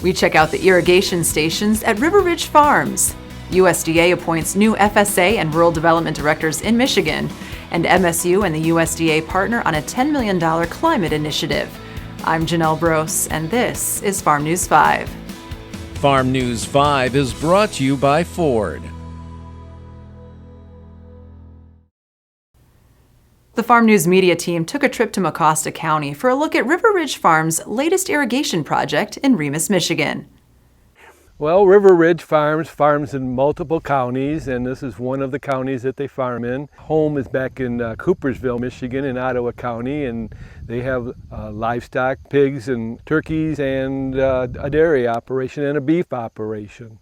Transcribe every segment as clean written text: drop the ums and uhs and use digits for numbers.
We check out the irrigation stations at River Ridge Farms. USDA appoints new FSA and Rural Development Directors in Michigan, and MSU and the USDA partner on a $10 million climate initiative. I'm Janelle Brose, and this is Farm News 5. Farm News 5 is brought to you by Ford. The Farm News media team took a trip to Mecosta County for a look at River Ridge Farms' latest irrigation project in Remus, Michigan. Well, River Ridge farms in multiple counties, and this is one of the counties that they farm in. Home is back in Coopersville, Michigan, in Ottawa County, and they have livestock, pigs and turkeys, and a dairy operation and a beef operation.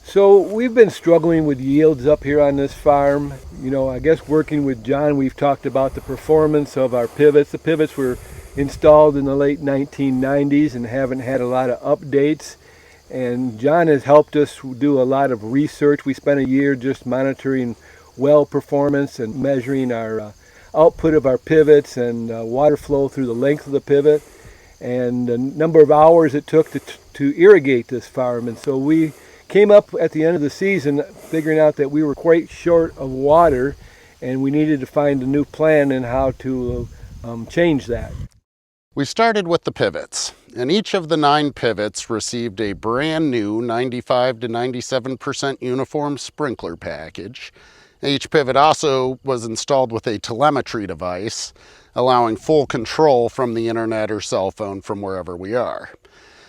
So we've been struggling with yields up here on this farm. You know, I guess working with John, we've talked about the performance of our pivots. The pivots were installed in the late 1990s and haven't had a lot of updates. And John has helped us do a lot of research. We spent a year just monitoring well performance and measuring our output of our pivots and water flow through the length of the pivot and the number of hours it took to irrigate this farm. And so we came up at the end of the season figuring out that we were quite short of water and we needed to find a new plan and how to change that. We started with the pivots, and each of the 9 pivots received a brand new 95 to 97% uniform sprinkler package. Each pivot also was installed with a telemetry device, allowing full control from the internet or cell phone from wherever we are.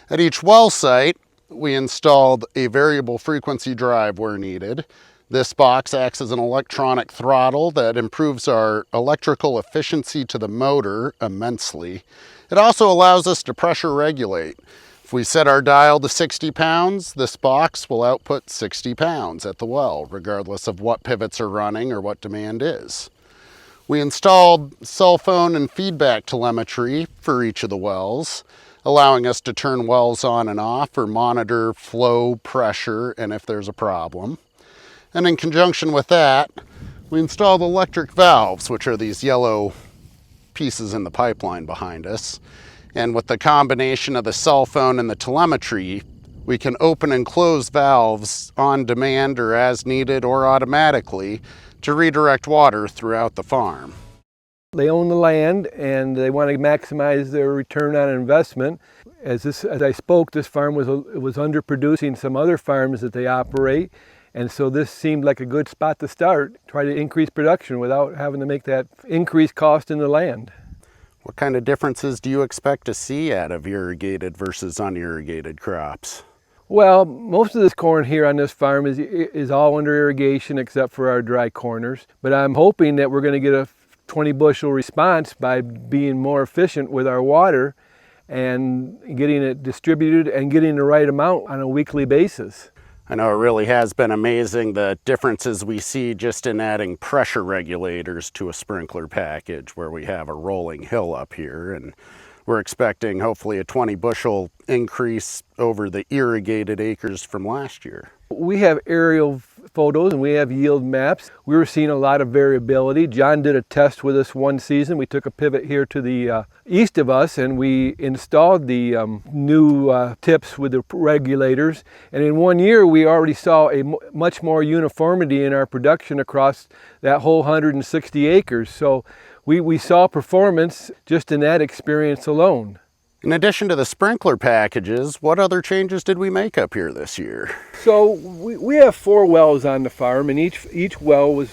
At each well site, we installed a variable frequency drive where needed. This box acts as an electronic throttle that improves our electrical efficiency to the motor immensely. It also allows us to pressure regulate. If we set our dial to 60 pounds, this box will output 60 pounds at the well, regardless of what pivots are running or what demand is. We installed cell phone and feedback telemetry for each of the wells, allowing us to turn wells on and off or monitor flow, pressure, and if there's a problem. And in conjunction with that, we installed electric valves, which are these yellow pieces in the pipeline behind us. And with the combination of the cell phone and the telemetry, we can open and close valves on demand or as needed or automatically to redirect water throughout the farm. They own the land and they want to maximize their return on investment. As I spoke, this farm was underproducing some other farms that they operate. And so this seemed like a good spot to start, try to increase production without having to make that increased cost in the land. What kind of differences do you expect to see out of irrigated versus unirrigated crops? Well, most of this corn here on this farm is all under irrigation except for our dry corners. But I'm hoping that we're going to get a 20 bushel response by being more efficient with our water and getting it distributed and getting the right amount on a weekly basis. I know it really has been amazing the differences we see just in adding pressure regulators to a sprinkler package where we have a rolling hill up here, and we're expecting hopefully a 20 bushel increase over the irrigated acres from last year. We have aerial photos and we have yield maps. We were seeing a lot of variability. John did a test with us one season. We took a pivot here to the east of us and we installed the new tips with the regulators. And in 1 year we already saw a much more uniformity in our production across that whole 160 acres. So we saw performance just in that experience alone. In addition to the sprinkler packages, what other changes did we make up here this year? So we have 4 wells on the farm, and each well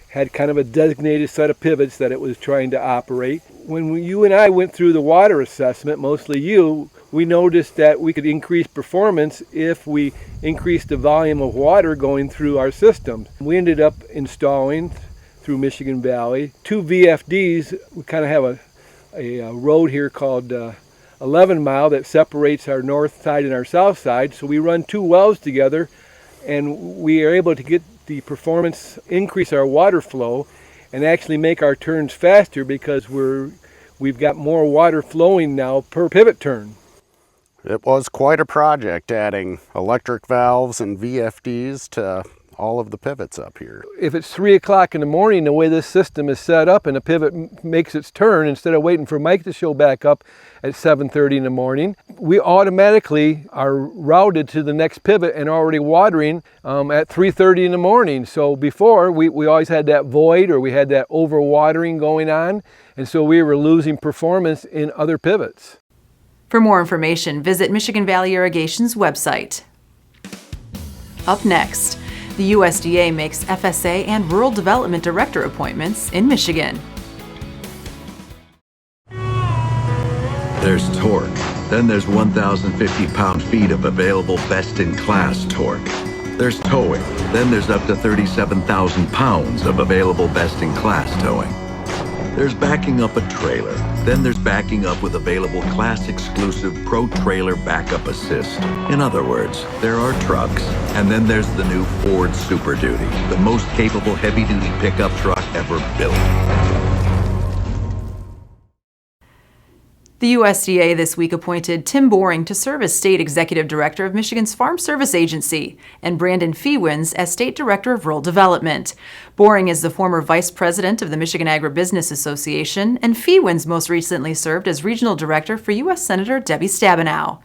had kind of a designated set of pivots that it was trying to operate. When you and I went through the water assessment, mostly you, we noticed that we could increase performance if we increased the volume of water going through our system. We ended up installing through Michigan Valley 2 VFDs. We kind of have a road here called 11 mile that separates our north side and our south side. So we run 2 wells together and we are able to get the performance, increase our water flow and actually make our turns faster because we've got more water flowing now per pivot turn. It was quite a project adding electric valves and VFDs to all of the pivots up here. If it's 3 o'clock in the morning, the way this system is set up and the pivot makes its turn, instead of waiting for Mike to show back up at 7:30 in the morning, we automatically are routed to the next pivot and already watering at 3:30 in the morning. So before, we always had that void, or we had that overwatering going on, and so we were losing performance in other pivots. For more information, visit Michigan Valley Irrigation's website. Up next, the USDA makes FSA and Rural Development Director appointments in Michigan. There's torque. Then there's 1,050 pound-feet of available best-in-class torque. There's towing. Then there's up to 37,000 pounds of available best-in-class towing. There's backing up a trailer. Then there's backing up with available class-exclusive Pro Trailer Backup Assist. In other words, there are trucks, and then there's the new Ford Super Duty, the most capable heavy-duty pickup truck ever built. The USDA this week appointed Tim Boring to serve as State Executive Director of Michigan's Farm Service Agency and Brandon Fewins as State Director of Rural Development. Boring is the former Vice President of the Michigan Agri-business Association, and Fewins most recently served as Regional Director for U.S. Senator Debbie Stabenow.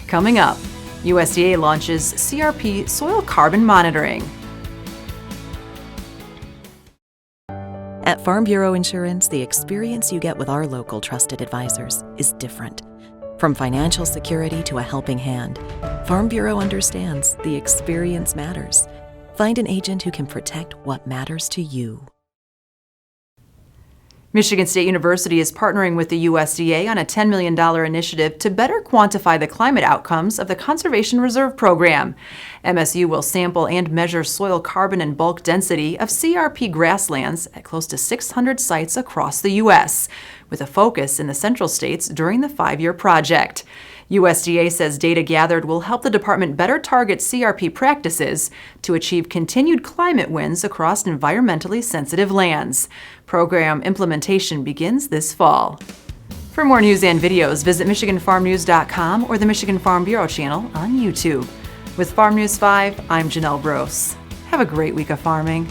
Coming up, USDA launches CRP soil carbon monitoring. At Farm Bureau Insurance, the experience you get with our local trusted advisors is different. From financial security to a helping hand, Farm Bureau understands the experience matters. Find an agent who can protect what matters to you. Michigan State University is partnering with the USDA on a $10 million initiative to better quantify the climate outcomes of the Conservation Reserve Program. MSU will sample and measure soil carbon and bulk density of CRP grasslands at close to 600 sites across the U.S., with a focus in the central states during the 5-year project. USDA says data gathered will help the department better target CRP practices to achieve continued climate wins across environmentally sensitive lands. Program implementation begins this fall. For more news and videos, visit MichiganFarmNews.com or the Michigan Farm Bureau channel on YouTube. With Farm News 5, I'm Janelle Gross. Have a great week of farming.